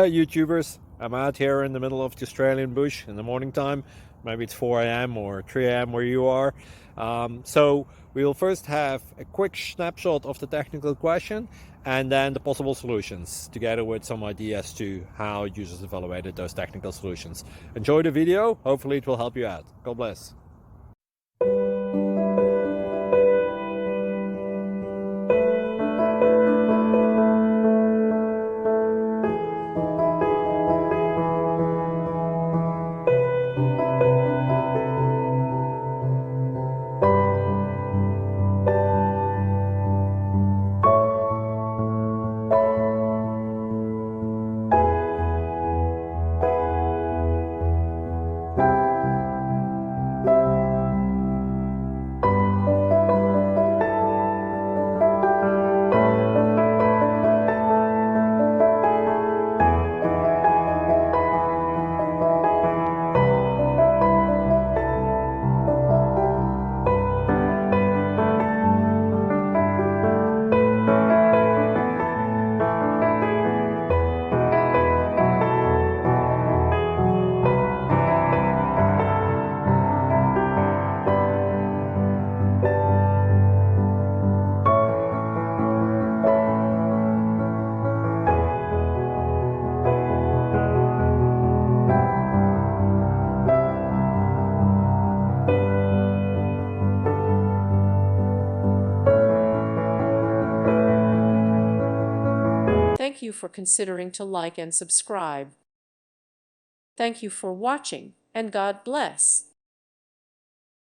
Hey YouTubers, I'm out here in the middle of the Australian bush in the morning time. Maybe it's 4 a.m. or 3 a.m. where you are. So we'll first have a quick snapshot of the technical question and then the possible solutions, together with some ideas to how users evaluated those technical solutions. Enjoy the video, hopefully it will help you out. God bless. Thank you for considering to like and subscribe. Thank you for watching, and God bless.